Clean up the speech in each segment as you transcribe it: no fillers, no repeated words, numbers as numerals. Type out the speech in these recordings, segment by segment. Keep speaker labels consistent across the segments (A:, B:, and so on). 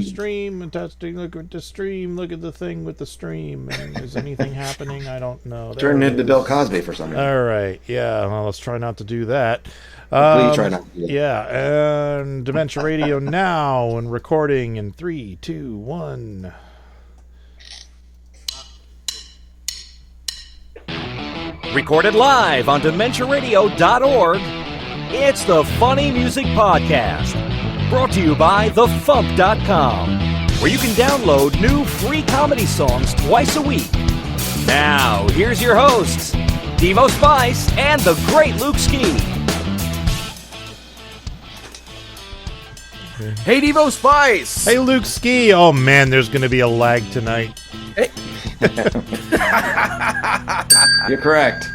A: Stream and testing. Look at the stream. Look at the thing with the stream. And is anything happening? I don't know.
B: Turn into Bill Cosby for some reason.
A: All right. Yeah. Well, let's try not to do that.
B: Please try not to do that.
A: Yeah. And Dementia Radio now and recording in 3, 2, 1.
C: Recorded live on DementiaRadio.org, it's the Funny Music Podcast, brought to you by FuMP.com, where you can download new free comedy songs twice a week. Now, here's your hosts, Devo Spice and the great Luke Ski.
D: Hey, Devo Spice!
A: Hey, Luke Ski. Oh, man, there's going to be a lag tonight.
D: Hey.
B: You're correct.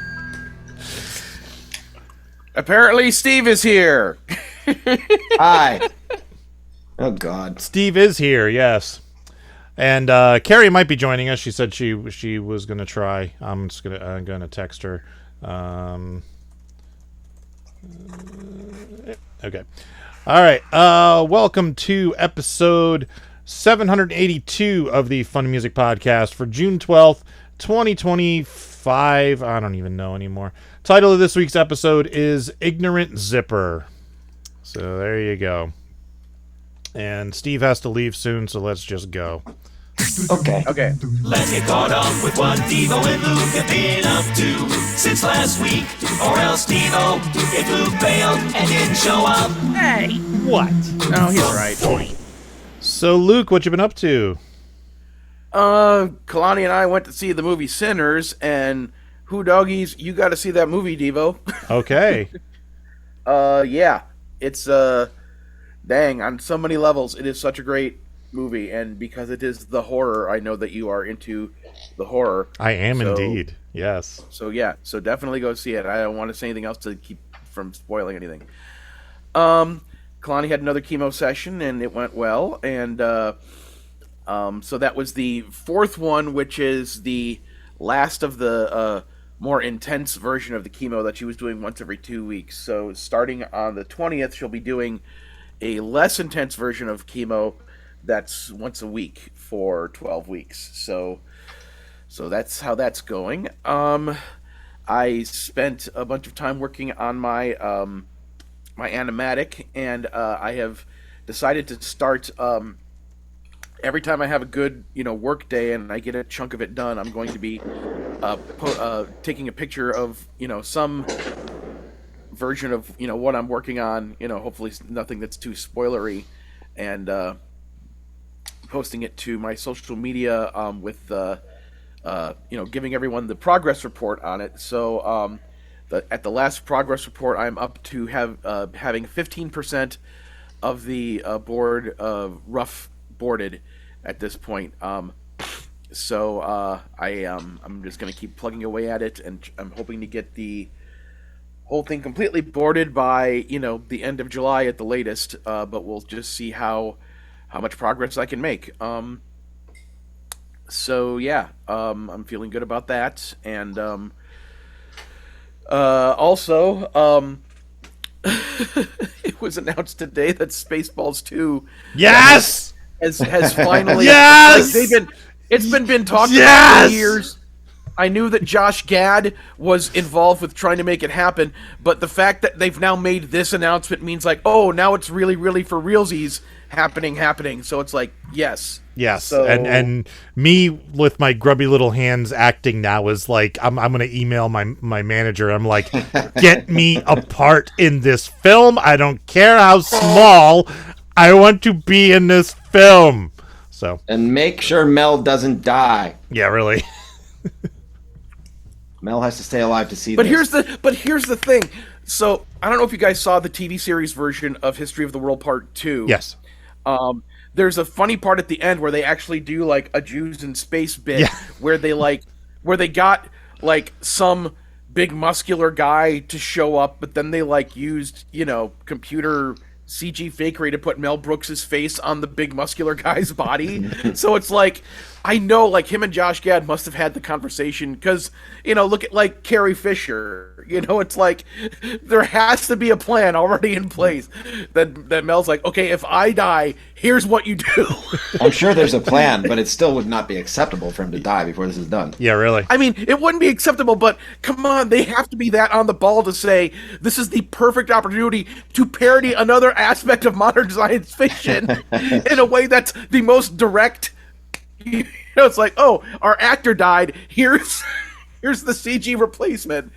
D: Apparently, Steve is here.
B: Hi. Oh, God.
A: Steve is here, yes. And Carrie might be joining us. She said she was going to try. I'm going to text her. Okay. All right. Welcome to episode 782 of the Fun Music Podcast for June 12th, 2025. I don't even know anymore. Title of this week's episode is Ignorant Zipper. So there you go. And Steve has to leave soon, so let's just go.
B: Okay.
E: Let's get caught up with what Devo and Luke have been up to since last week. Or else Devo, if Luke bailed and didn't show up.
C: Hey, what?
D: No, he's right.
A: So, Luke, what you been up to?
D: Kalani and I went to see the movie Sinners, and who doggies, you got to see that movie, Devo.
A: Okay.
D: Yeah, it's dang, on so many levels, it is such a great movie, and because it is the horror, I know that you are into the horror.
A: I am indeed. Yes.
D: So yeah, so definitely go see it. I don't want to say anything else to keep from spoiling anything. Kalani had another chemo session, and it went well, and so that was the fourth one, which is the last of the more intense version of the chemo that she was doing once every 2 weeks. So starting on the 20th, she'll be doing a less intense version of chemo that's once a week for 12 weeks. So that's how that's going. I spent a bunch of time working on my my animatic, and I have decided to start every time I have a good work day and I get a chunk of it done, I'm going to be taking a picture of some version of what I'm working on, hopefully nothing that's too spoilery, and posting it to my social media with giving everyone the progress report on it. So at the last progress report, I'm up to having 15% of the board rough boarded at this point. So I'm just going to keep plugging away at it, and I'm hoping to get the whole thing completely boarded by the end of July at the latest. But we'll just see how much progress I can make. So yeah, I'm feeling good about that, and also, it was announced today that Spaceballs 2
A: Yes!
D: has finally
A: Yes!
D: It's been talked
A: Yes!
D: about for years. I knew that Josh Gad was involved with trying to make it happen, but the fact that they've now made this announcement means now it's really for realsies happening. So it's like, yes.
A: Yes,
D: So,
A: and me with my grubby little hands acting now is like, I'm going to email my manager. I'm like, get me a part in this film. I don't care how small. I want to be in this film. So,
B: And make sure Mel doesn't die.
A: yeah, really.
B: Mel has to stay alive to see
D: But
B: this.
D: here's the thing. So I don't know if you guys saw the TV series version of History of the World Part 2.
A: Yes.
D: There's a funny part at the end where they actually do like a Jews in space bit where they got like some big muscular guy to show up, but then they used, computer CG fakery to put Mel Brooks's face on the big muscular guy's body. So it's like, I know, like, him and Josh Gad must have had the conversation because, look at, like, Carrie Fisher. It's like there has to be a plan already in place that Mel's like, okay, if I die, here's what you do.
B: I'm sure there's a plan, but it still would not be acceptable for him to die before this is done.
A: Yeah, really.
D: I mean, it wouldn't be acceptable, but come on, they have to be that on the ball to say this is the perfect opportunity to parody another aspect of modern science fiction in a way that's the most direct. It's like, oh, our actor died. Here's the CG replacement.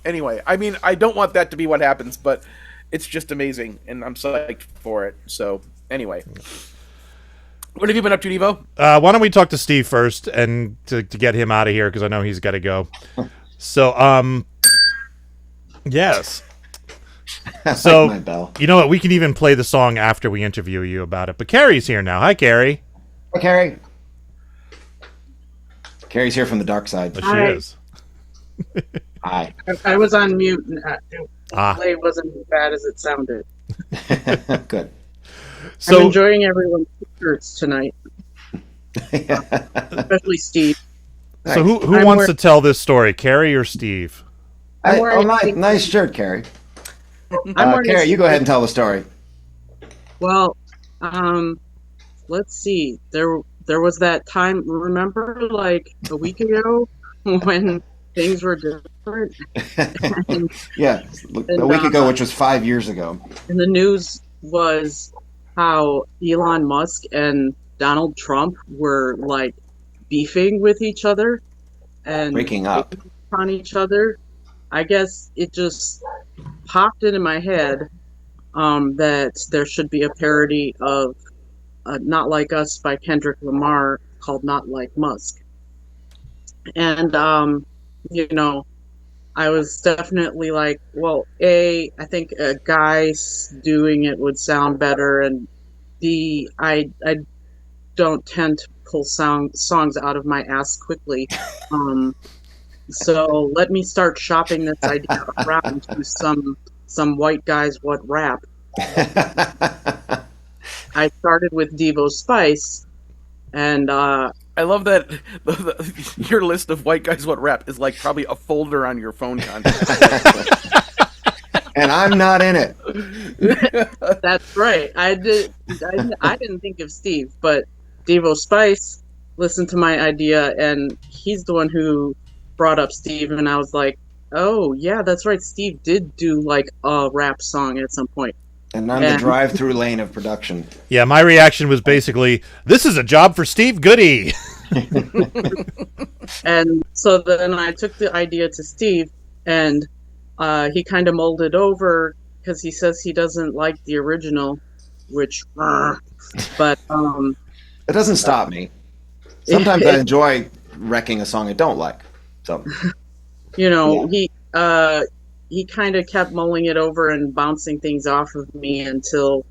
D: Anyway, I mean, I don't want that to be what happens, but it's just amazing, and I'm psyched for it. So, anyway. What have you been up to, Devo?
A: Why don't we talk to Steve first, and to get him out of here, because I know he's got to go. So, yes. So,
B: my bell.
A: You know what? We can even play the song after we interview you about it. But Carrie's here now. Hi, Carrie.
B: Hi, Carrie. Carrie's here from the dark side.
A: She is.
B: Hi.
F: I was on mute, and the play wasn't as bad as it sounded.
B: Good.
A: So,
F: I'm enjoying everyone's shirts tonight, especially Steve.
A: So who wants to tell this story, Carrie or Steve?
B: Nice shirt, Carrie. Carrie, you go ahead and tell the story.
F: Well, let's see. There was that time. Remember, like a week ago, when things were different.
B: Yeah, a week ago, which was 5 years ago.
F: And the news was how Elon Musk and Donald Trump were like beefing with each other and
B: breaking up
F: on each other. I guess it just popped into my head that there should be a parody of Not Like Us by Kendrick Lamar called Not Like Musk. And, I was definitely like, well, I think a guy doing it would sound better, and I don't tend to pull songs out of my ass quickly. So let me start shopping this idea around to some white guys what rap. I started with Devo Spice, and
D: I love that your list of white guys what rap is like probably a folder on your phone contact.
B: And I'm not in it.
F: That's right. I didn't think of Steve, but Devo Spice listened to my idea, and he's the one who brought up Steve, and I was like, oh yeah, that's right. Steve did do like a rap song at some point.
B: And I'm the drive-through lane of production.
A: Yeah, my reaction was basically, this is a job for Steve Goodie.
F: And so then I took the idea to Steve, and he kind of molded over because he says he doesn't like the original, which, but
B: it doesn't stop me. Sometimes I enjoy wrecking a song I don't like. So,
F: he kind of kept mulling it over and bouncing things off of me until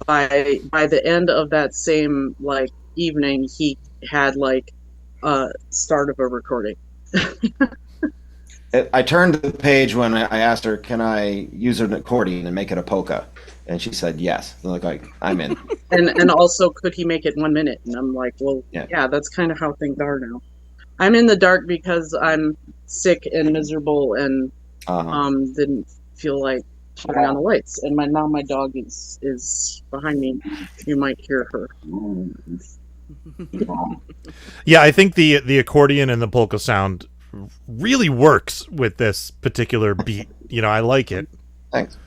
F: by the end of that same like evening, he had like a start of a recording.
B: I turned the page when I asked her, can I use an accordion and make it a polka? And she said yes. And like, I'm in.
F: and also, could he make it 1 minute? And I'm like, well, yeah, that's kind of how things are now. I'm in the dark because I'm sick and miserable and didn't feel like turning on the lights. And now my dog is behind me. You might hear her.
A: Yeah, I think the accordion and the polka sound really works with this particular beat. I like it.
B: Thanks.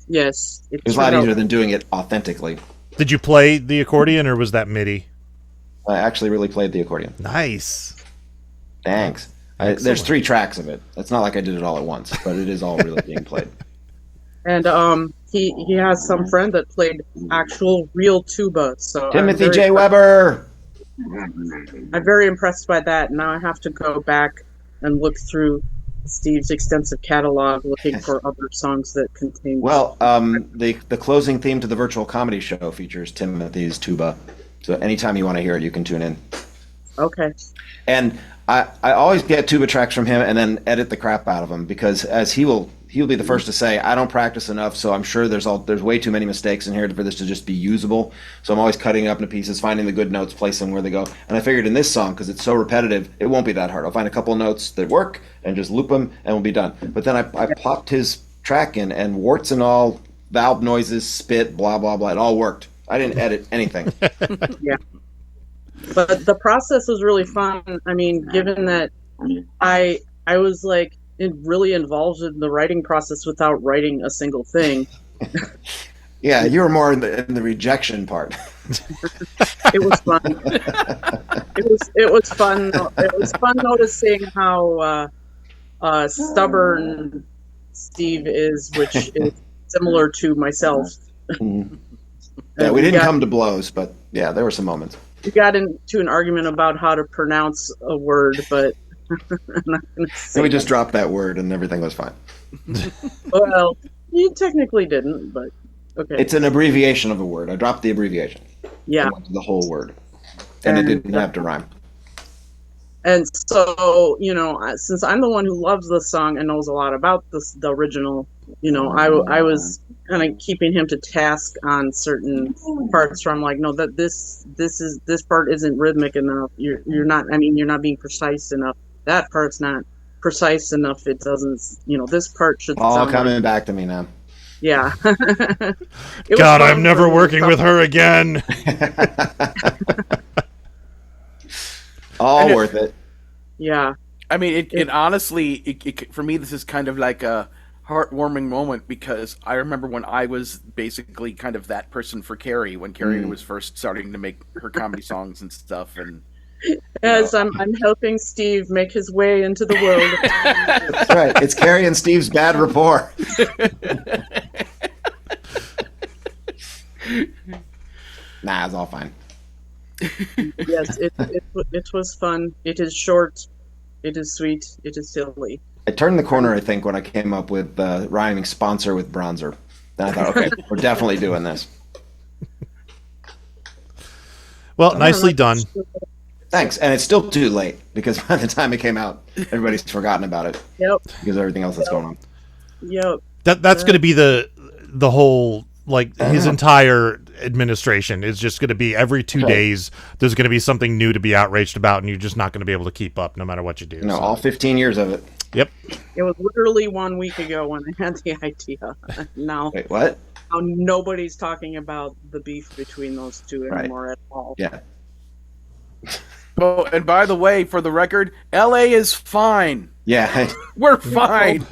F: Yes.
B: It's a lot easier than doing it authentically.
A: Did you play the accordion, or was that MIDI?
B: I actually really played the accordion.
A: Nice.
B: Thanks. There's 3 tracks of it. It's not like I did it all at once, but it is all really being played.
F: And he has some friend that played actual real tuba. So
B: Timothy J. Weber.
F: I'm very impressed by that. Now I have to go back and look through Steve's extensive catalog, looking for other songs that contain.
B: Well, the closing theme to the virtual comedy show features Timothy's tuba. So anytime you want to hear it, you can tune in.
F: Okay.
B: And I always get tuba tracks from him and then edit the crap out of them, because as he will he'll be the first to say, I don't practice enough, so I'm sure there's way too many mistakes in here for this to just be usable. So I'm always cutting it up into pieces, finding the good notes, placing them where they go. And I figured in this song, because it's so repetitive, it won't be that hard. I'll find a couple of notes that work and just loop them, and we'll be done. But then I popped his track in, and warts and all, valve noises, spit, blah, blah, blah. It all worked. I didn't edit anything.
F: Yeah. But the process was really fun. I mean, given that I was like really involved in the writing process without writing a single thing.
B: Yeah, you were more in the rejection part.
F: It was fun. It was fun. It was fun noticing how stubborn Steve is, which is similar to myself.
B: Mm-hmm. Yeah, we didn't come to blows, but yeah, there were some moments.
F: We got into an argument about how to pronounce a word, but I'm not going to say.
B: So we just dropped that word, and everything was fine.
F: Well, you technically didn't, but okay.
B: It's an abbreviation of a word. I dropped the abbreviation.
F: Yeah.
B: I went to the whole word, and it didn't have to rhyme.
F: And so, you know, since I'm the one who loves this song and knows a lot about the original, you know, I was kind of keeping him to task on certain parts where I'm like, no, that this part isn't rhythmic enough. You're not being precise enough. That part's not precise enough. It doesn't, you know, this part should
B: all
F: sound
B: coming back to me now.
F: Yeah.
A: God, I'm never working with her again.
B: All worth it.
F: Yeah.
D: I mean, it honestly, for me, this is kind of like a heartwarming moment, because I remember when I was basically kind of that person for Carrie, when Carrie was first starting to make her comedy songs and stuff. And
F: as I'm helping Steve make his way into the world.
B: That's right. It's Carrie and Steve's bad rapport. Nah, it's all fine.
F: Yes, it was fun. It is short. It is sweet. It is silly.
B: I turned the corner, I think, when I came up with rhyming sponsor with bronzer. Then I thought, okay, we're definitely doing this.
A: Well, nicely done.
B: Thanks. And it's still too late, because by the time it came out, everybody's forgotten about it.
F: Yep.
B: Because of everything else that's going on.
F: Yep.
A: That's going to be the whole, like, his entire administration is just going to be every 2 days there's going to be something new to be outraged about, and you're just not going to be able to keep up no matter what you do.
B: No, all 15 years of it.
A: Yep.
F: It was literally 1 week ago when I had the idea. Now,
B: wait, what?
F: Now nobody's talking about the beef between those two anymore at all.
B: Yeah.
D: Oh, and by the way, for the record, LA is fine.
B: Yeah.
D: We're fine.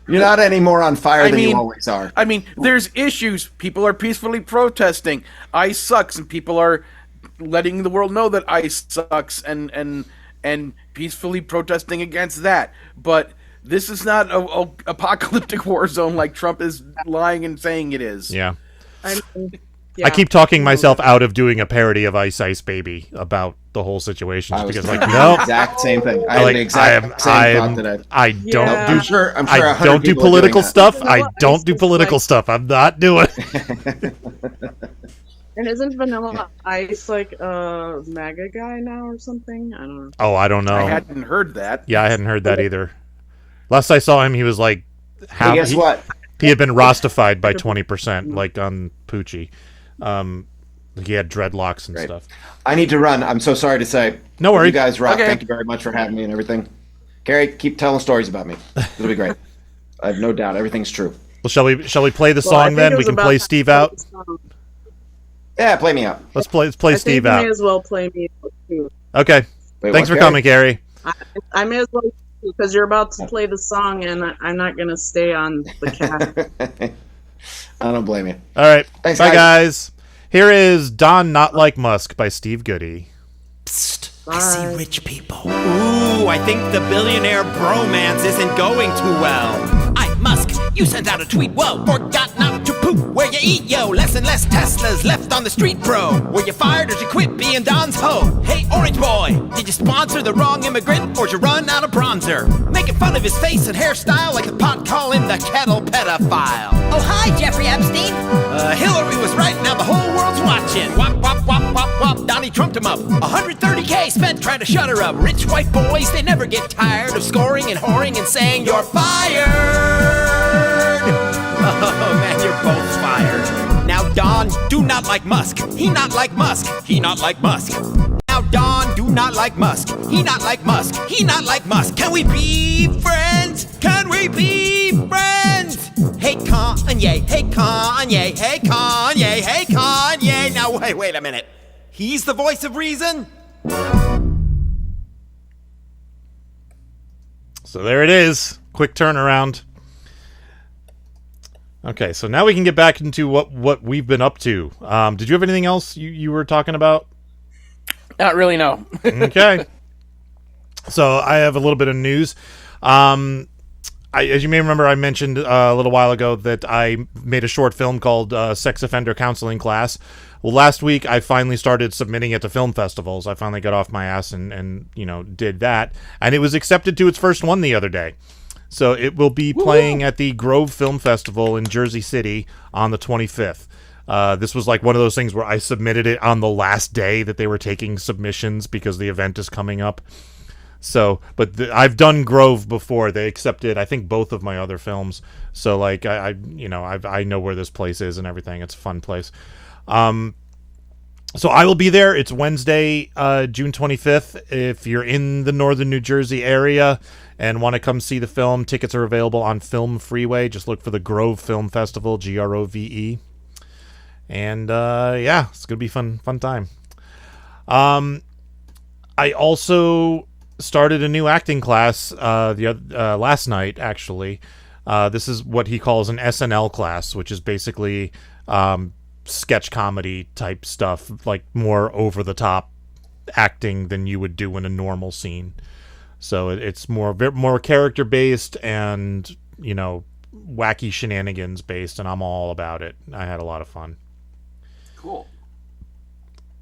B: You're not any more on fire than you always are.
D: I mean, there's issues. People are peacefully protesting. ICE sucks, and people are letting the world know that ICE sucks and peacefully protesting against that. But this is not a apocalyptic war zone like Trump is lying and saying it is.
A: Yeah.
F: Yeah.
A: I keep talking myself out of doing a parody of Ice Ice Baby about the whole situation, just because, like, no,
B: exact same thing. I had the exact same thought that
A: I don't do.
B: I'm sure
A: I don't do political stuff. I don't do political stuff. I'm not doing it.
F: And isn't Vanilla Ice like a MAGA guy now or something? I don't know.
A: Oh, I don't know.
D: I hadn't heard that.
A: Yeah, I hadn't heard that either. Last I saw him, he was like,
B: Hey, guess what?
A: He had been Rastified by 20%, like on Poochie. He had dreadlocks and stuff.
B: I need to run. I'm so sorry to say.
A: No worries.
B: You guys rock.
D: Okay.
B: Thank you very much for having me and everything. Carrie, keep telling stories about me. It'll be great. I have no doubt. Everything's true.
A: Well, shall we play the song then? We can play Steve out.
B: Yeah, play me out.
A: Let's play Steve out.
F: You may as well play me out too.
A: Okay.
B: Wait,
A: Thanks
B: what,
A: for coming, Carrie.
F: I may as well, because you're about to play the song, and I'm not going to stay on the cast.
B: I don't blame you.
A: All right.
B: Thanks,
A: Bye, guys. Here is Don Not Like Musk by Steve Goodie.
G: Psst, I see rich people. Ooh, I think the billionaire bromance isn't going too well. Musk, you sent out a tweet, whoa, forgot not to poop where you eat, yo. Less and less Teslas left on the street, bro. Were you fired or did you quit being Don's hoe? Hey, Orange Boy, did you sponsor the wrong immigrant or did you run out of bronzer? Making fun of his face and hairstyle like the pot calling the kettle pedophile.
H: Oh, hi, Jeffrey Epstein.
G: Hillary was right, now the whole world's watching. Wop, wop, wop, wop, wop, Donnie trumped him up. $130K spent trying to shut her up. Rich white boys, they never get tired of scoring and whoring and saying you're fired. Oh, man, you're both fired. Now, Don, do not like Musk. He not like Musk. He not like Musk. Now, Don, do not like Musk. He not like Musk. He not like Musk. Can we be friends? Can we be friends? Hey, Kanye. Hey, Kanye. Hey, Kanye. Hey, Kanye. Now, wait a minute. He's the voice of reason?
A: So there it is. Quick turnaround. Okay, so now we can get back into what we've been up to. Did you have anything else you were talking about?
D: Not really, no.
A: Okay. So I have a little bit of news. As you may remember, I mentioned a little while ago that I made a short film called Sex Offender Counseling Class. Well, last week I finally started submitting it to film festivals. I finally got off my ass and did that. And it was accepted to its first one the other day. So it will be playing at the Grove Film Festival in Jersey City on the 25th. This was like one of those things where I submitted it on the last day that they were taking submissions because the event is coming up. So, but I've done Grove before. They accepted, I think, both of my other films. So, like, I know where this place is and everything. It's a fun place. So I will be there. It's Wednesday, June 25th. If you're in the northern New Jersey area and want to come see the film, tickets are available on Film Freeway. Just look for the Grove Film Festival, Grove. And it's gonna be fun time. I also started a new acting class last night. Actually, this is what he calls an SNL class, which is basically sketch comedy type stuff, like more over the top acting than you would do in a normal scene. So it's more character based and wacky shenanigans based, and I'm all about it. I had a lot of fun.
D: Cool.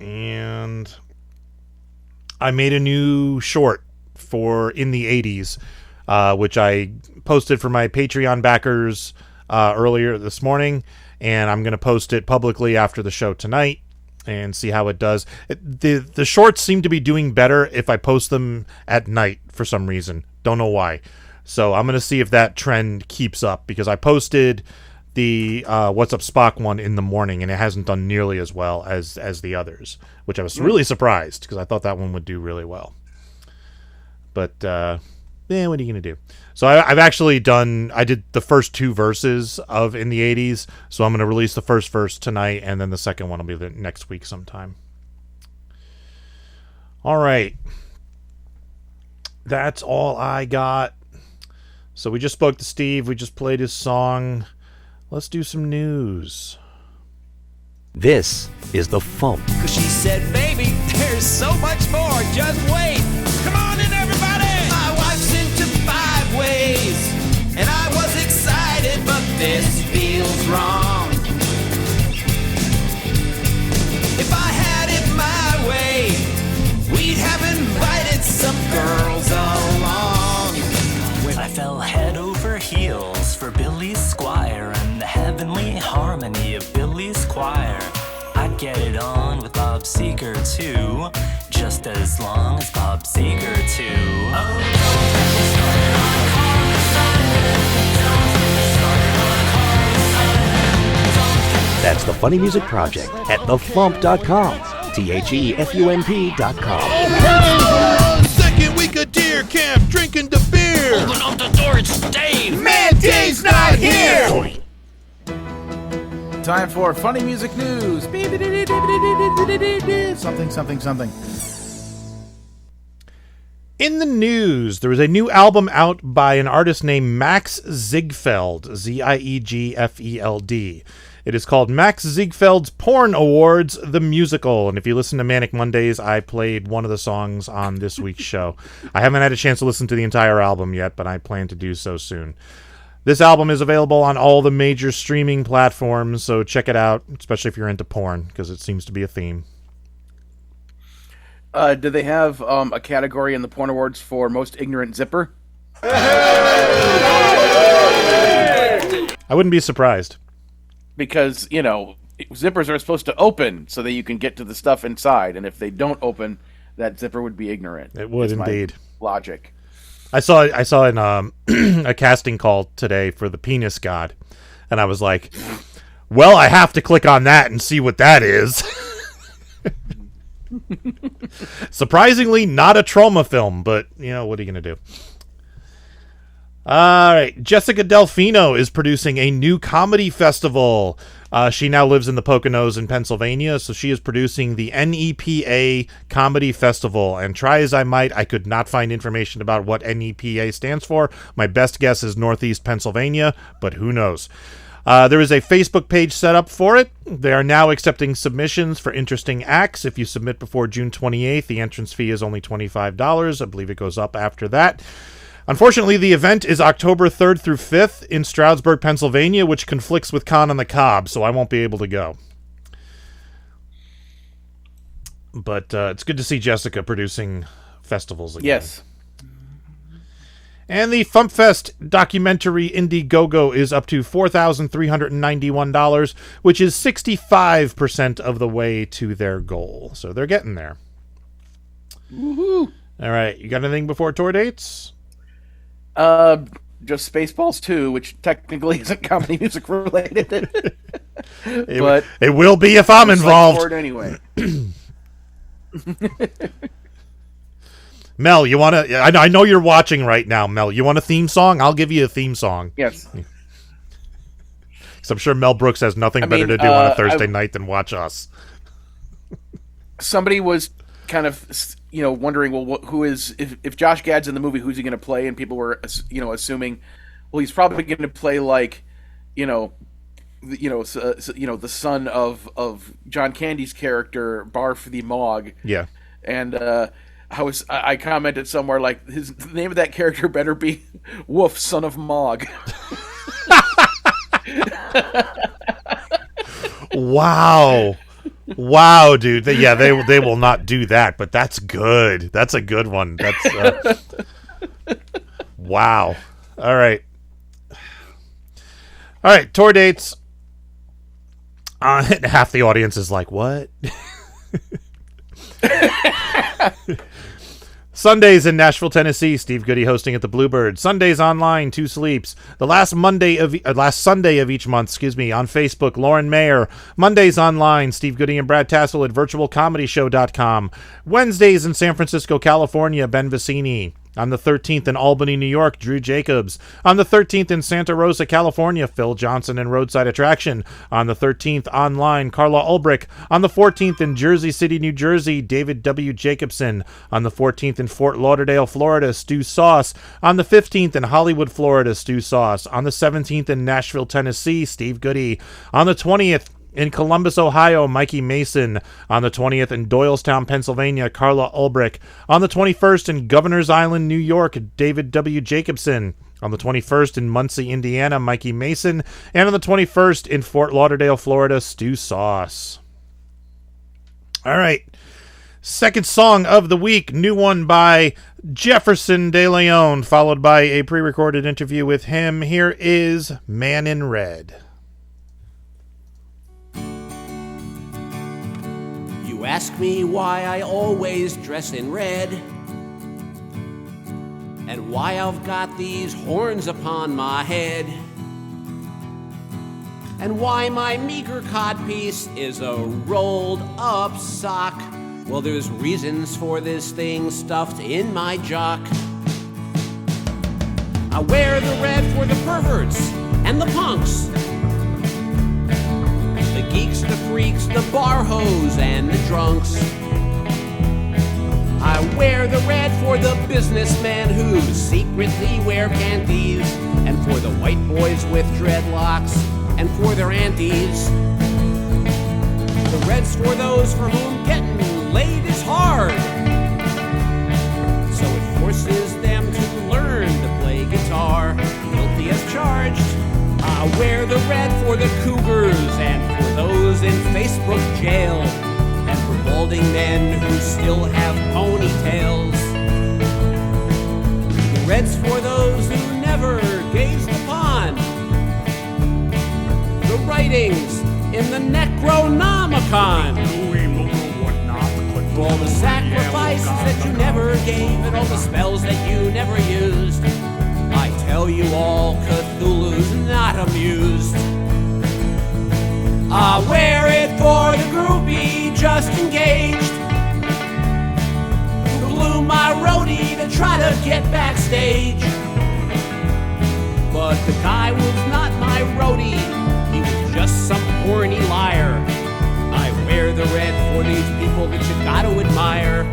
A: And I made a new short for In the 80s, which I posted for my Patreon backers earlier this morning, and I'm going to post it publicly after the show tonight and see how it does. The shorts seem to be doing better if I post them at night for some reason. Don't know why. So I'm going to see if that trend keeps up, because I posted the What's Up Spock one in the morning, and it hasn't done nearly as well as the others, which I was really surprised, because I thought that one would do really well. But what are you going to do? So I did the first two verses of In the 80s, so I'm going to release the first verse tonight, and then the second one will be the next week sometime. All right. That's all I got. So we just spoke to Steve. We just played his song. Let's do some news.
C: This is the FuMP.
G: Cause she said, baby, there's so much more. Just wait. Come on in, everybody. My wife's into 5 ways. And I was excited, but this feels wrong. If I had it my way, we'd have invited some girls along.
H: When I fell head over heels for Billy's Squire and the heavenly harmony of Billy's choir, I'd get it on with Bob Seger too, just as long as Bob Seger too.
C: That's the Funny Music Project at thefump.com. TheFUMP.com.
I: Second week of deer camp, drinking the beer.
E: Open up the door, it's Dave.
G: Man, Dave's not here.
J: Time for funny music news. Something.
A: In the news, there was a new album out by an artist named Max Ziegfeld, Ziegfeld. It is called Max Ziegfeld's Porn Awards, the musical. And if you listen to Manic Mondays, I played one of the songs on this week's show. I haven't had a chance to listen to the entire album yet, but I plan to do so soon. This album is available on all the major streaming platforms, so check it out, especially if you're into porn, because it seems to be a theme.
D: Do they have a category in the Porn Awards for Most Ignorant Zipper?
A: I wouldn't be surprised.
D: Because, zippers are supposed to open so that you can get to the stuff inside, and if they don't open, that zipper would be ignorant.
A: It would indeed.
D: Logic.
A: I saw in a casting call today for the Penis God, And I was like, well, I have to click on that and see what that is. Surprisingly, not a trauma film, but, you know, what are you going to do? All right. Jessica Delfino is producing a new comedy festival. She now lives in the Poconos in Pennsylvania, so she is producing the NEPA Comedy Festival. And try as I might, I could not find information about what NEPA stands for. My best guess is Northeast Pennsylvania, but who knows? There is a Facebook page set up for it. They are now accepting submissions for interesting acts. If you submit before June 28th, the entrance fee is only $25. I believe it goes up after that. Unfortunately, the event is October 3rd through 5th in Stroudsburg, Pennsylvania, which conflicts with Con on the Cob, so I won't be able to go. But it's good to see Jessica producing festivals again.
D: Yes.
A: And the FuMPFest Documentary IndieGoGo is up to $4,391, which is 65% of the way to their goal. So they're getting there.
D: Woohoo!
A: All right, you got anything before tour dates?
D: Just Spaceballs 2, which technically isn't comedy music related.
A: But it will be if I'm involved.
D: For it anyway.
A: Mel, you want to... I know you're watching right now, Mel. You want a theme song? I'll give you a theme song.
D: Yes.
A: Because I'm sure Mel Brooks has nothing better to do on a Thursday night than watch us.
D: Somebody was kind of, wondering, well, who is... If Josh Gad's in the movie, who's he going to play? And people were, assuming, well, he's probably going to play, like, the son of John Candy's character, Barf the Mog.
A: Yeah.
D: And... I commented somewhere like the name of that character better be Woof, son of Mog.
A: Wow, dude. They will not do that, but that's good. That's a good one. That's wow. All right. Tour dates. Half the audience is like, what? Sundays in Nashville, Tennessee. Steve Goodie hosting at the Bluebird. Sundays online, 2 Sleeps. The last Sunday of each month, on Facebook, Lauren Mayer. Mondays online, Steve Goodie and Brad Tassel at virtualcomedyshow.com. Wednesdays in San Francisco, California, Ben Vicini. On the 13th in Albany, New York, Drew Jacobs. On the 13th in Santa Rosa, California, Phil Johnson and Roadside Attraction. On the 13th online, Carla Ulbrich. On the 14th in Jersey City, New Jersey, David W. Jacobson. On the 14th in Fort Lauderdale, Florida, Stu Sauce. On the 15th in Hollywood, Florida, Stu Sauce. On the 17th in Nashville, Tennessee, Steve Goodie. On the 20th in Columbus, Ohio, Mikey Mason. On the 20th in Doylestown, Pennsylvania, Carla Ulbrich. On the 21st in Governor's Island, New York, David W. Jacobson. On the 21st in Muncie, Indiana, Mikey Mason. And on the 21st in Fort Lauderdale, Florida, Stu Sauce. All right. Second song of the week, new one by Jefferson DeLeone, followed by a pre-recorded interview with him. Here is Man in Red.
K: You ask me why I always dress in red, and why I've got these horns upon my head, and why my meager codpiece is a rolled up sock. Well, there's reasons for this thing stuffed in my jock. I wear the red for the perverts and the punks, the geeks, the freaks, the bar hoes, and the drunks. I wear the red for the businessmen who secretly wear panties, and for the white boys with dreadlocks, and for their aunties. The red's for those for whom getting laid is hard, so it forces them to learn to play guitar. Guilty as charged. I wear the red for the cougars and for those in Facebook jail, and for balding men who still have ponytails. The red's for those who never gazed upon the writings in the Necronomicon. For all the sacrifices that you never gave and all the spells that you never used, I tell you all, Cthulhu's not amused. just engaged, who blew my roadie to try to get backstage. But the guy was not my roadie, he was just some horny liar. I wear the red for these people that you gotta admire.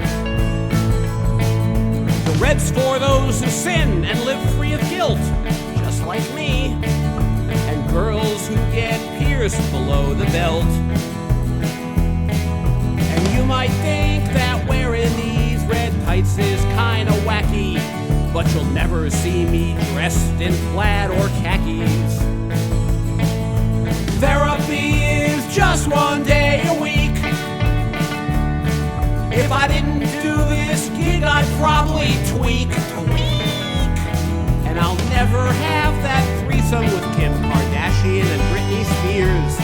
K: The red's for those who sin and live free of guilt, just like me, and girls who get pierced below the belt. And you might think that wearing these red tights is kinda wacky, but you'll never see me dressed in plaid or khakis. Therapy is just one day a week. If I didn't do this gig, I'd probably tweak. And I'll never have that threesome with Kim Kardashian and Britney Spears.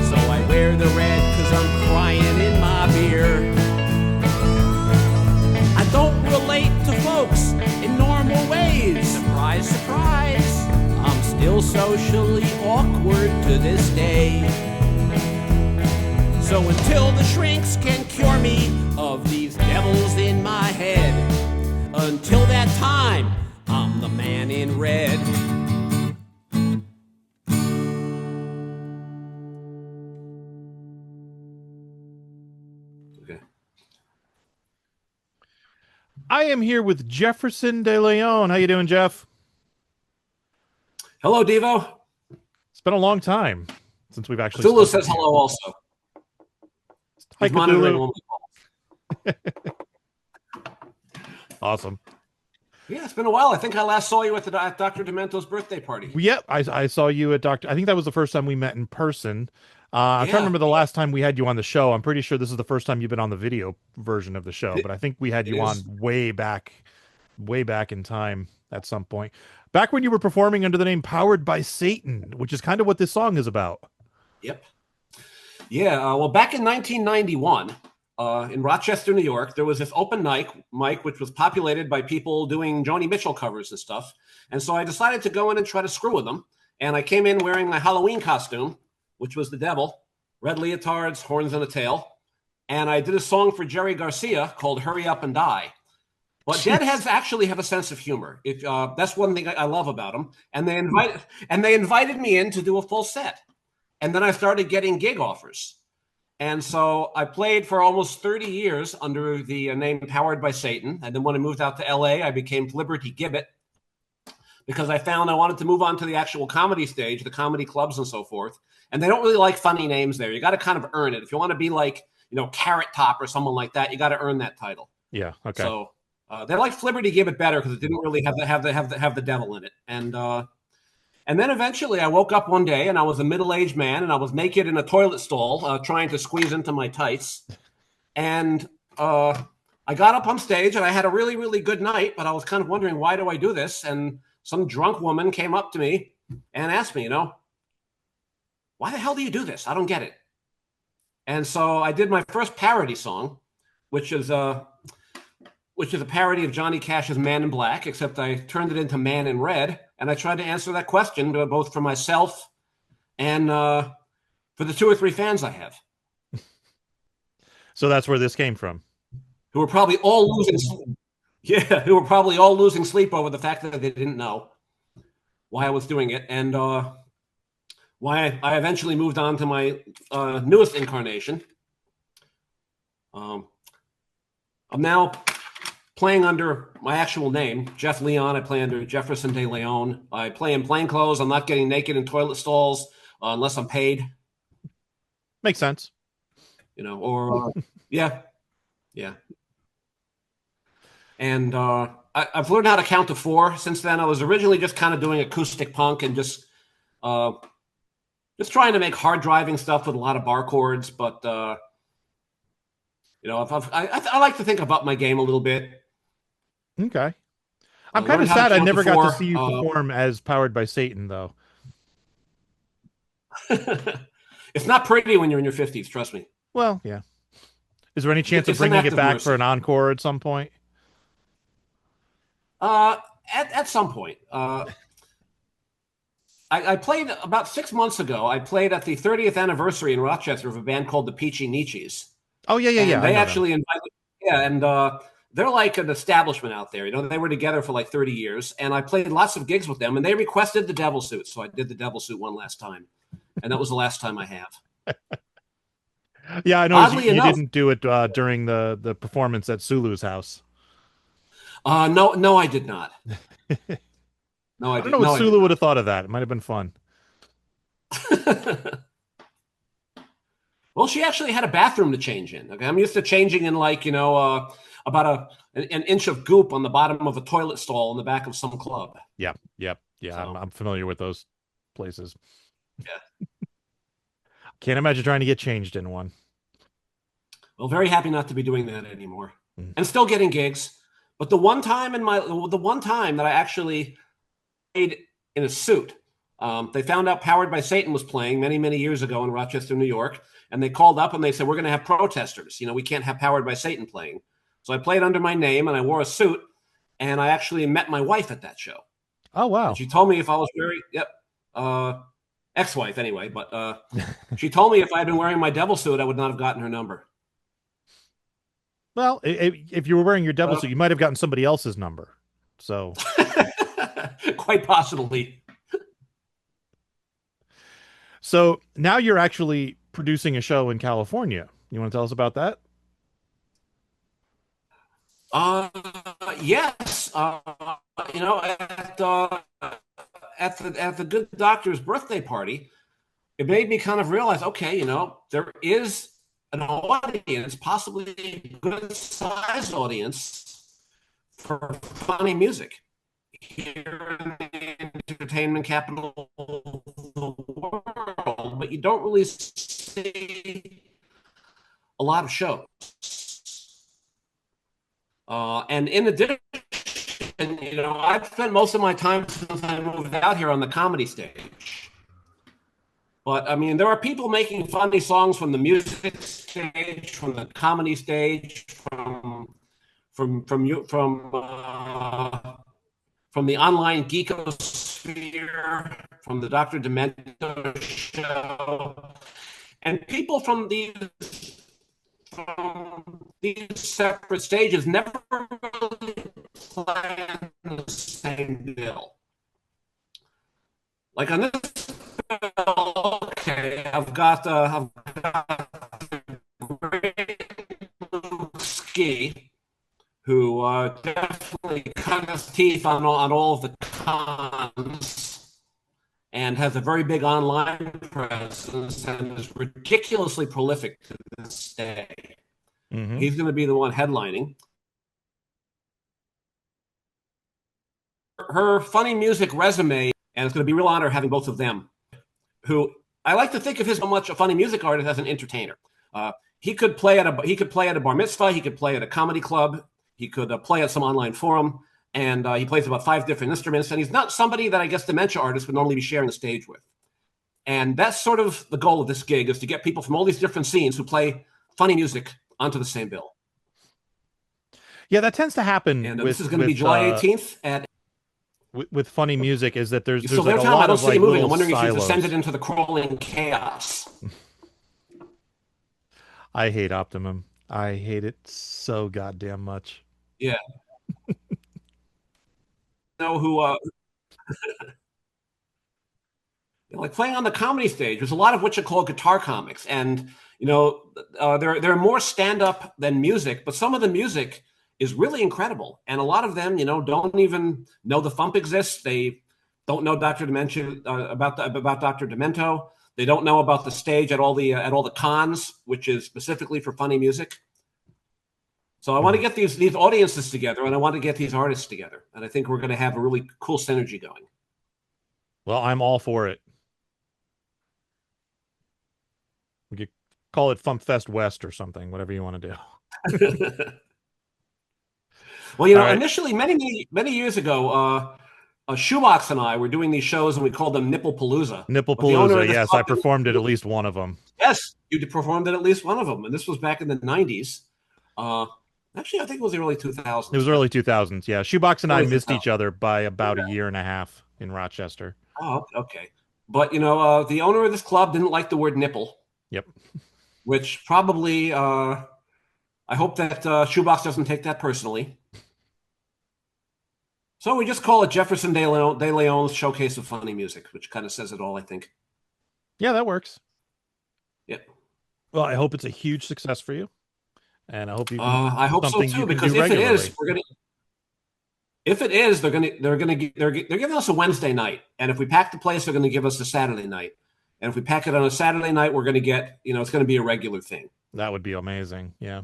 K: So I wear the red 'cause I'm crying in my beer. I don't relate to folks in normal ways. Surprise, surprise. I'm still socially awkward to this day. So until the shrinks can cure me of these devils in my head, until that time, I'm the man in red.
A: I am here with Jefferson DeLeone. How you doing, Jeff?
L: Hello, Devo.
A: It's been a long time since we've actually.
L: Cthulhu says hello also.
A: Hi,
L: He's monitoring
A: Cthulhu.
L: all
A: Awesome.
L: Yeah, it's been a while. I think I last saw you at at Dr. Demento's birthday party.
A: Yep, I saw you at Dr. I think that was the first time we met in person. I'm trying to
L: Yeah.
A: remember the last time we had you on the show. I'm pretty sure this is the first time you've been on the video version of the show, but I think we had you on way back in time at some point. Back when you were performing under the name Powered by Satan, which is kind of what this song is about.
L: Yep. Yeah, well, back in 1991, in Rochester, New York, there was this open mic which was populated by people doing Joni Mitchell covers and stuff. And so I decided to go in and try to screw with them. And I came in wearing my Halloween costume, which was the devil, red leotards, horns and a tail. And I did a song for Jerry Garcia called Hurry Up and Die. But Deadheads actually have a sense of humor. That's one thing I love about them. And they invited me in to do a full set. And then I started getting gig offers. And so I played for almost 30 years under the name Powered by Satan. And then when I moved out to LA, I became Liberty Gibbet because I found I wanted to move on to the actual comedy stage, the comedy clubs and so forth. And they don't really like funny names there. You got to kind of earn it. If you want to be like, Carrot Top or someone like that, you got to earn that title.
A: Yeah. Okay.
L: So they like Liberty Gibbet better because it didn't really have the devil in it. And then eventually I woke up one day and I was a middle-aged man and I was naked in a toilet stall trying to squeeze into my tights. And I got up on stage and I had a really, really good night, but I was kind of wondering, why do I do this? And some drunk woman came up to me and asked me, why the hell do you do this? I don't get it. And so I did my first parody song, which is a parody of Johnny Cash's Man in Black, except I turned it into Man in Red. And I tried to answer that question, both for myself and for the 2 or 3 fans I have.
A: So that's where this came from.
L: Who were probably all losing sleep over the fact that they didn't know why I was doing it. And why I eventually moved on to my newest incarnation. I'm now playing under my actual name, Jeff Leon. I play under Jefferson DeLeone. I play in plain clothes. I'm not getting naked in toilet stalls unless I'm paid.
A: Makes sense.
L: Yeah. And I've learned how to count to 4 since then. I was originally just kind of doing acoustic punk and just trying to make hard driving stuff with a lot of bar chords. But, I like to think about my game a little bit.
A: Okay. I'm kind of sad I never got to see you perform as Powered by Satan, though.
L: It's not pretty when you're in your 50s, trust me.
A: Well, yeah. Is there any chance of bringing it back for an encore at some point?
L: At some point. I played about 6 months ago. I played at the 30th anniversary in Rochester of a band called the Peachy Nietzsches.
A: Oh yeah.
L: And they
A: I know
L: actually invited. Yeah, and they're like an establishment out there. They were together for like 30 years, and I played lots of gigs with them, and they requested the Devil Suit, so I did the Devil Suit one last time, and that was the last time I have.
A: Yeah, I know.
L: Oddly
A: You
L: enough,
A: didn't do it during the performance at Sulu's house.
L: No, I did not. No,
A: I don't know what Sulu would have thought of that. It might have been fun.
L: Well, she actually had a bathroom to change in. Okay, I'm used to changing in like about an inch of goop on the bottom of a toilet stall in the back of some club.
A: Yeah. So. I'm familiar with those places.
L: Yeah.
A: Can't imagine trying to get changed in one.
L: Well, very happy not to be doing that anymore, and still getting gigs. But the one time that I actually played in a suit, they found out Powered by Satan was playing many, many years ago in Rochester, New York, and they called up and they said, "We're going to have protesters. We can't have Powered by Satan playing." So I played under my name and I wore a suit, and I actually met my wife at that show.
A: Oh wow!
L: And she told me if I was wearing ex-wife anyway, but she told me if I had been wearing my devil suit, I would not have gotten her number.
A: Well, if you were wearing your devil suit, you might have gotten somebody else's number. So,
L: quite possibly.
A: So now you're actually producing a show in California. You want to tell us about that?
L: Yes. At the good doctor's birthday party, it made me kind of realize, okay, there is an audience, possibly a good size audience for funny music here in the entertainment capital of the world, but you don't really see a lot of shows. And in addition, I've spent most of my time since I moved out here on the comedy stage. But I mean, there are people making funny songs from the music stage, from the comedy stage, from the online geekosphere, from the Dr. Demento show, and people from these separate stages never really play on the same bill. Like on this bill, okay, I've got Ski, who definitely cut his teeth on all of the cons and has a very big online presence and is ridiculously prolific to this day. Mm-hmm. He's going to be the one headlining. Her funny music resume, and it's going to be a real honor having both of them, who I like to think of him so much a funny music artist as an entertainer. He could play at a bar mitzvah, he could play at a comedy club, he could play at some online forum, and he plays about 5 different instruments, and he's not somebody that I guess dementia artists would normally be sharing the stage with. And that's sort of the goal of this gig, is to get people from all these different scenes who play funny music onto the same bill.
A: Yeah, that tends to happen.
L: And this is going to be July 18th at...
A: With funny music is that there's
L: so
A: like a
L: time,
A: lot
L: I don't
A: of
L: see
A: like
L: moving.
A: little
L: I'm wondering
A: silos.
L: if you've descended into the crawling chaos.
A: I hate Optimum. I hate it so goddamn much.
L: Yeah. Who like playing on the comedy stage, there's a lot of what you call guitar comics, and they're more stand-up than music, but some of the music is really incredible, and a lot of them don't even know the FuMP exists. They don't know Dr. Demento about Dr. Demento. They don't know about the stage at all the cons, which is specifically for funny music. So I want to get these audiences together, and I want to get these artists together, and I think we're going to have a really cool synergy going.
A: Well, I'm all for it. We could call it FuMP Fest West or something, whatever you want to do.
L: Well, initially, many years ago, Shoebox and I were doing these shows, and we called them Nipplepalooza.
A: Nipplepalooza, yes, I performed at least one of them.
L: Yes, you performed at least one of them, and this was back in the 90s. Actually, I think it was the early 2000s.
A: It was early 2000s, yeah. Shoebox and I missed each other by about a year and a half in Rochester.
L: Oh, okay. But, the owner of this club didn't like the word nipple.
A: Yep.
L: Which probably I hope that Shoebox doesn't take that personally. So we just call it Jefferson DeLeone's Showcase of Funny Music, which kind of says it all, I think.
A: Yeah, that works.
L: Yep.
A: Well, I hope it's a huge success for you, and I hope you.
L: I hope so too, because if it is, we're gonna. If it is, they're giving us a Wednesday night, and if we pack the place, they're going to give us a Saturday night, and if we pack it on a Saturday night, we're going to get, it's going to be a regular thing.
A: That would be amazing. Yeah.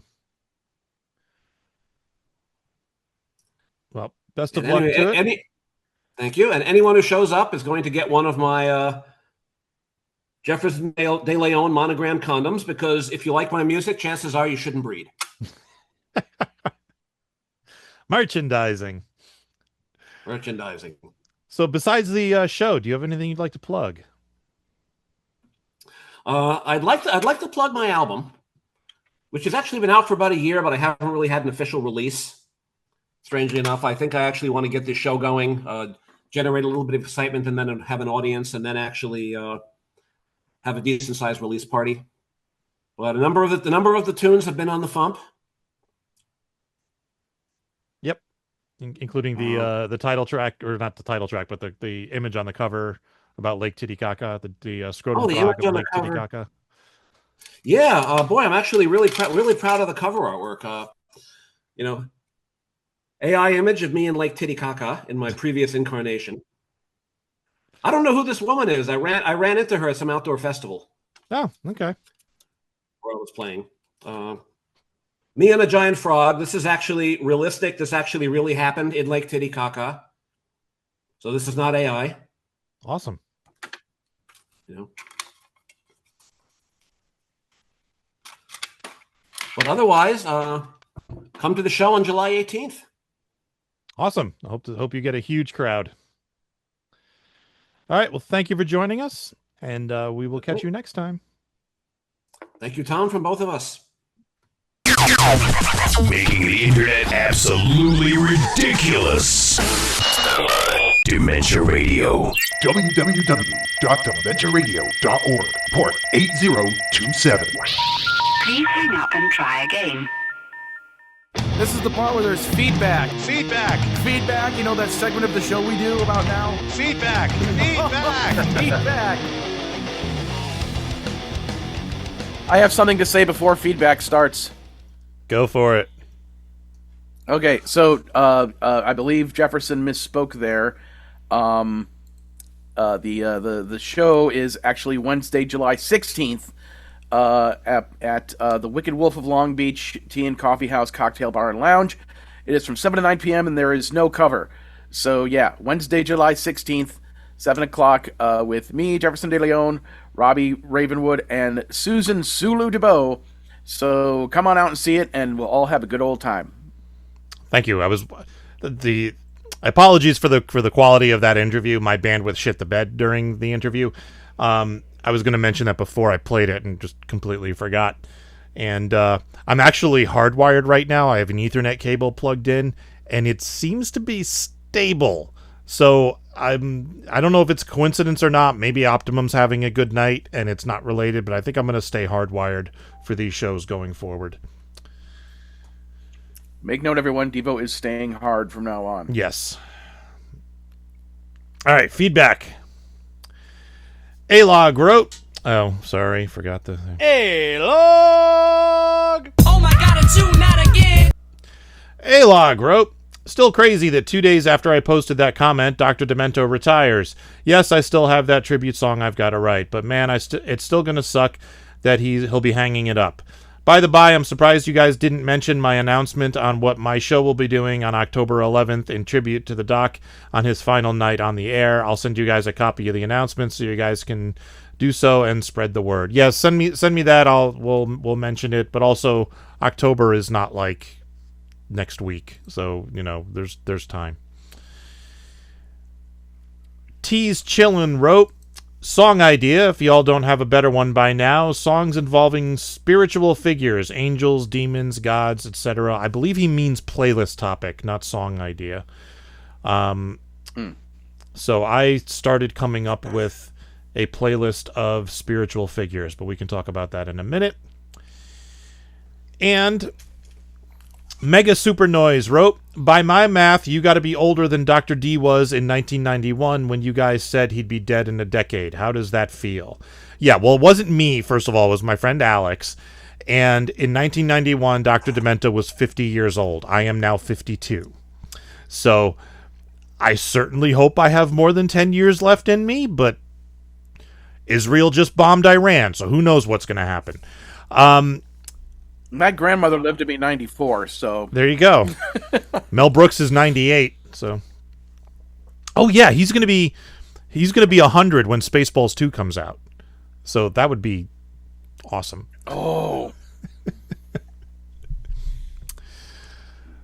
A: Well, best of luck to it.
L: Thank you. And anyone who shows up is going to get one of my Jefferson DeLeone monogram condoms, because if you like my music, chances are you shouldn't breed.
A: Merchandising. So besides the show, do you have anything you'd like to plug?
L: I'd like to plug my album, which has actually been out for about a year, but I haven't really had an official release. Strangely enough, I think I actually want to get this show going, generate a little bit of excitement, and then have an audience, and then actually have a decent sized release party. But a number of the tunes have been on the FuMP.
A: Yep. Including the title track, or not the title track, but the image on the cover about Lake Titicaca, the scrotum frog of Lake Titicaca.
L: Yeah, boy, I'm actually really proud of the cover artwork. AI image of me in Lake Titicaca in my previous incarnation. I don't know who this woman is. I ran into her at some outdoor festival.
A: Oh, okay.
L: Where I was playing. Me and a giant frog. This is actually realistic. This actually really happened in Lake Titicaca. So this is not AI.
A: Awesome.
L: But otherwise, come to the show on July 18th.
A: Awesome. I hope you get a huge crowd. All right. Well, thank you for joining us, and we will catch you next time.
L: Thank you, Tom, from both of us.
I: Making the internet absolutely ridiculous. Dementia Radio. www.dementiaradio.org. Port 8027.
M: Please hang up and try again.
J: This is the part where there's feedback. Feedback. You know that segment of the show we do about now?
I: Feedback.
J: Feedback.
D: I have something to say before feedback starts.
A: Go for it.
D: Okay, so I believe Jefferson misspoke there. The show is actually Wednesday, July 16th, at the Wicked Wolf of Long Beach Tea and Coffee House Cocktail Bar and Lounge. It is from 7 to 9 p.m. and there is no cover. So yeah, Wednesday, July 16th, 7 o'clock, with me, Jefferson DeLeone, Robbie Ravenwood, and Susan Sulu DeBow. So come on out and see it, and we'll all have a good old time.
A: Thank you. The apologies for the quality of that interview. My bandwidth shit the bed during the interview. I was going to mention that before I played it and just completely forgot. And I'm actually hardwired right now. I have an Ethernet cable plugged in, and it seems to be stable. So I don't know if it's coincidence or not. Maybe Optimum's having a good night and it's not related, but I think I'm going to stay hardwired for these shows going forward.
D: Make note, everyone, Devo is staying hard from now on.
A: Yes. All right, feedback. A-Log wrote... Oh, sorry, forgot the...
G: A-Log! Oh my god, it's you, not again!
A: A-Log wrote... Still crazy that 2 days after I posted that comment, Dr. Demento retires. Yes, I still have that tribute song I've got to write, but man, it's still going to suck that he'll be hanging it up. By the by, I'm surprised you guys didn't mention my announcement on what my show will be doing on October 11th in tribute to the doc on his final night on the air. I'll send you guys a copy of the announcement so you guys can do so and spread the word. Yes, send me that. We'll mention it, but also October is not like next week, so there's time. Tease Chillin' wrote, song idea, if y'all don't have a better one by now, songs involving spiritual figures, angels, demons, gods, etc. I believe he means playlist topic, not song idea. So I started coming up with a playlist of spiritual figures, but we can talk about that in a minute. And Mega Super Noise wrote, by my math, you got to be older than Dr. D was in 1991 when you guys said he'd be dead in a decade. How does that feel? Yeah, well, it wasn't me, first of all. It was my friend Alex. And in 1991, Dr. Demento was 50 years old. I am now 52. So I certainly hope I have more than 10 years left in me, but Israel just bombed Iran, so who knows what's going to happen.
D: My grandmother lived to be 94, so...
A: There you go. Mel Brooks is 98, so... Oh, yeah, he's going to be 100 when Spaceballs 2 comes out. So that would be awesome.
D: Oh.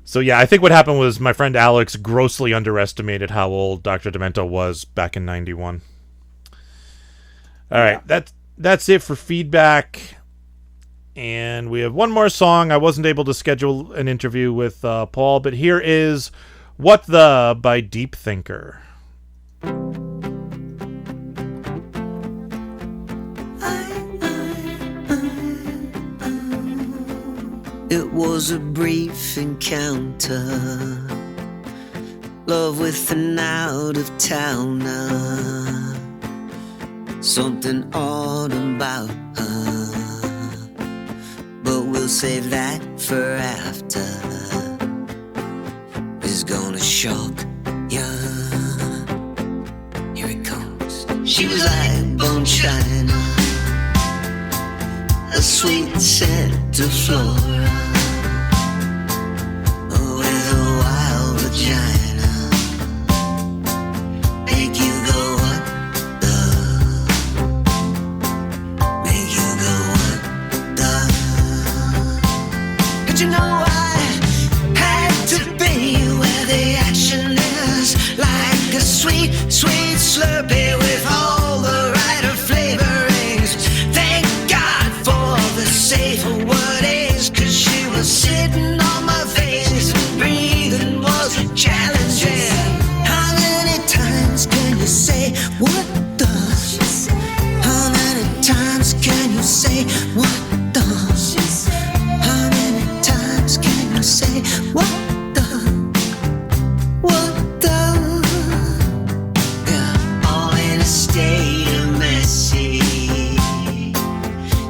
A: So, yeah, I think what happened was my friend Alex grossly underestimated how old Dr. Demento was back in 91. All right, that's it for feedback. And we have one more song. I wasn't able to schedule an interview with Paul, but here is What The by Deep Thinker.
N: It was a brief encounter, love with an out-of-towner, something odd about her, but we'll save that for after. It's gonna shock ya. Here it comes. She was like bone china, a sweet scent of flora, with a wild vagina. Make you go what the? Make you go what the? But you know I had to be where the action is, like a sweet, sweet Slurpee with all the right flavorings. Thank God for the safe wordings, 'cause she was sitting on my face. Breathing was challenging. How many times can you say what the? How many times can you say what the? How many times can you say what the? What the? Yeah. All in a state of messy.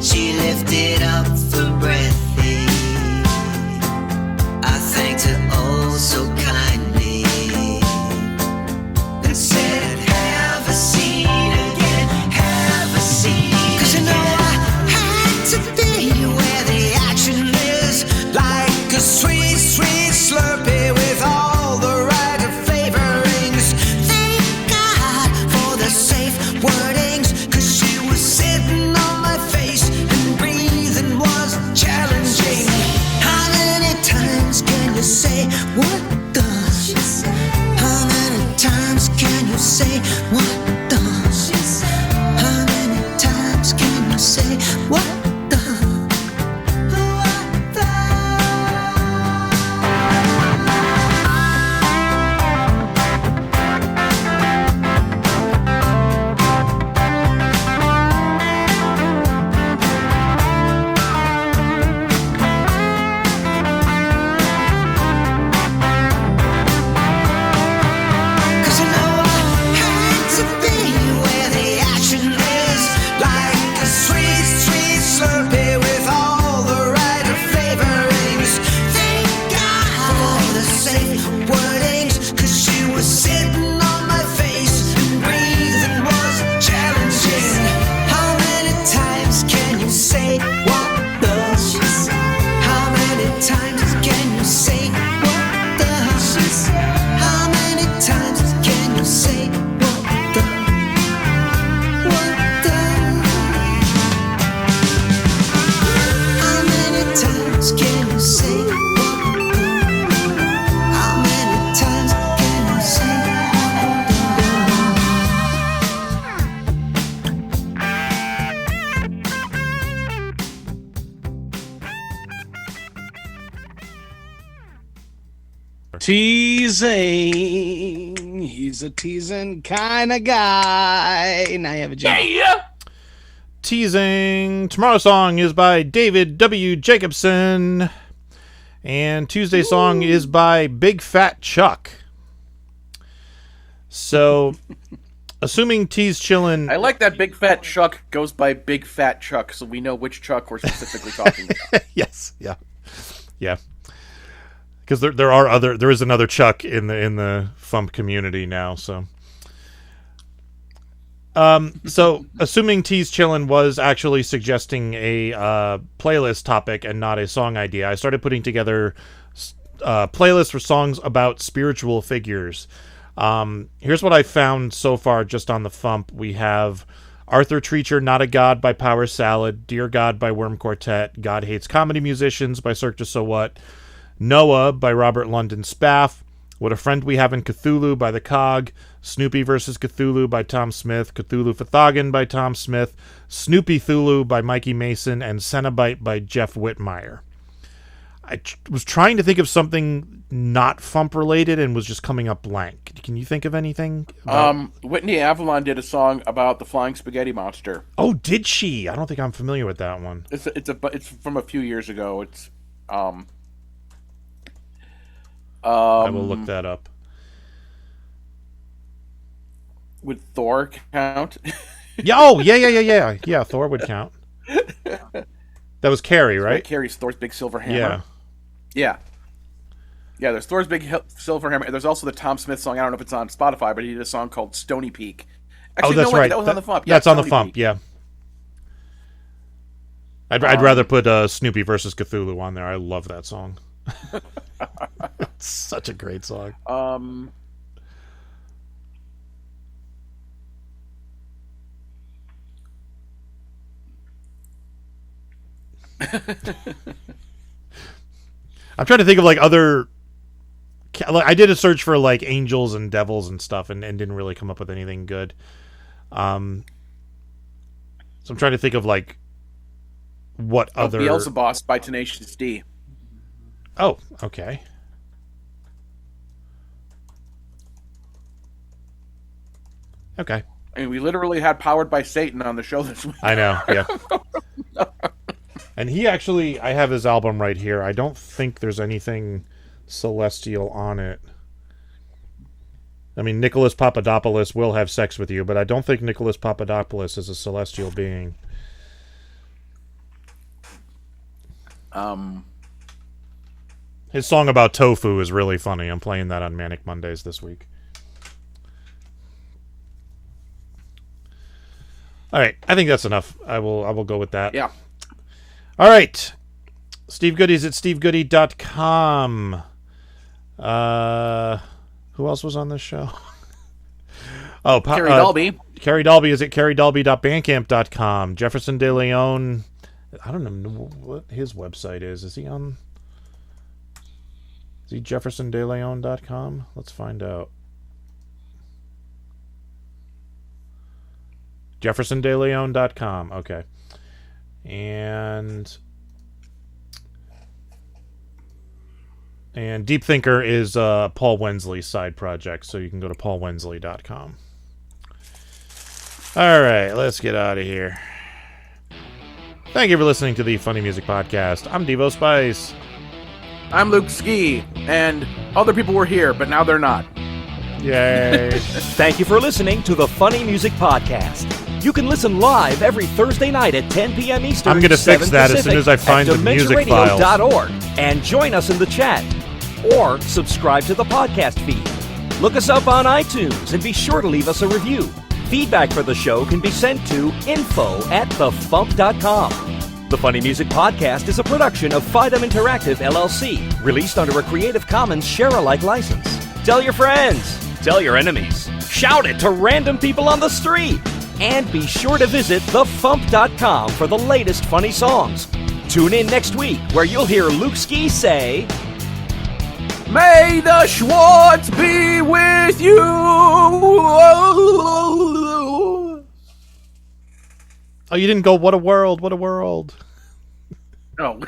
N: She lifted up for breathy. I thanked her oh so kindly and said, have a seat again, have a seat. 'Cause you know I had to be where the action is, like a sweet, sweet Slurpee with all the right flavorings. Thank God for the safe wordings, 'cause she was sitting on my face and breathing was challenging. How many times can you say what the? How many times can you say what the? How many times can you say what the? What the? Cause you know I had to be where the action is, like a sweet, sweet Slurpee with all the right flavorings. Thank God for the safe wordings, 'cause she was sitting on my face and breathing was challenging. How many times can you say what the? How many times can you say what the? How many times can you say what the? What the? How many times can you say what the? How many times can you say
O: Teasing. He's a teasing kind of guy. Now you have a job.
A: Teasing. Tomorrow's song is by David W. Jacobson. And Tuesday's song is by Big Fat Chuck. So, assuming T's chillin'...
D: I like that Big Fat Chuck goes by Big Fat Chuck, so we know which Chuck we're specifically talking about.
A: Yes, yeah. Yeah. Because there is another Chuck in the FuMP community now, so... So, assuming T's Chillin' was actually suggesting a playlist topic and not a song idea, I started putting together playlists for songs about spiritual figures. Here's what I found so far just on the FuMP. We have Arthur Treacher, Not a God by Power Salad, Dear God by Worm Quartet, God Hates Comedy Musicians by Cirque du So What, Noah by Robert London Spaff, What a Friend We Have in Cthulhu by The Cog, Snoopy vs. Cthulhu by Tom Smith, Cthulhu Fathagan by Tom Smith, Snoopy Thulu by Mikey Mason, and Cenobite by Jeff Whitmire. I was trying to think of something not FuMP related and was just coming up blank. Can you think of anything?
D: Whitney Avalon did a song about the flying spaghetti monster.
A: Oh, did she? I don't think I'm familiar with that one.
D: It's from a few years ago. It's
A: I will look that up.
D: Would Thor count?
A: Yeah. Thor would count. That was Carrie, right?
D: Carrie's Thor's Big Silver Hammer. Yeah. There's Thor's Big Silver Hammer. There's also the Tom Smith song. I don't know if it's on Spotify, but he did a song called Stony Peak. Actually,
A: that's right.
D: That was on the FuMP.
A: Yeah, it's on the FuMP. Yeah. I'd rather put Snoopy versus Cthulhu on there. I love that song. It's such a great song. I'm trying to think of other. I did a search for angels and devils and stuff, and didn't really come up with anything good. So I'm trying to think of what other.
D: Beelzebub by Tenacious D.
A: Oh, okay. Okay.
D: I mean, we literally had Powered by Satan on the show this week.
A: I know, yeah. And he actually, I have his album right here. I don't think there's anything celestial on it. I mean, Nicholas Papadopoulos will have sex with you, but I don't think Nicholas Papadopoulos is a celestial being. His song about tofu is really funny. I'm playing that on Manic Mondays this week. All right, I think that's enough. I will go with that.
D: Yeah.
A: All right. Steve Goodie's at stevegoodie.com. Who else was on this show?
D: Carrie Dahlby.
A: Carrie Dahlby is at carriedahlby.bandcamp.com. Jefferson DeLeone, I don't know what his website is. Is he jeffersondeleone.com? Let's find out. jeffersondeleone.com. Okay. And Deep Thinker is Paul Wensley's side project, so you can go to paulwensley.com. All right, let's get out of here. Thank you for listening to the Funny Music Podcast. I'm Devo Spice.
D: I'm Luke Ski, and other people were here, but now they're not.
A: Yay.
C: Thank you for listening to the Funny Music Podcast. You can listen live every Thursday night at 10 p.m. Eastern.
A: I'm going to fix that as soon as I find the music files.
C: And join us in the chat. Or subscribe to the podcast feed. Look us up on iTunes and be sure to leave us a review. Feedback for the show can be sent to info@thefump.com. The Funny Music Podcast is a production of Fidem Interactive, LLC, released under a Creative Commons share-alike license. Tell your friends. Tell your enemies. Shout it to random people on the street. And be sure to visit thefump.com for the latest funny songs. Tune in next week where you'll hear Luke Ski say,
D: "May the Schwartz be with you."
A: Oh, you didn't go, "What a world, what a world."
D: No.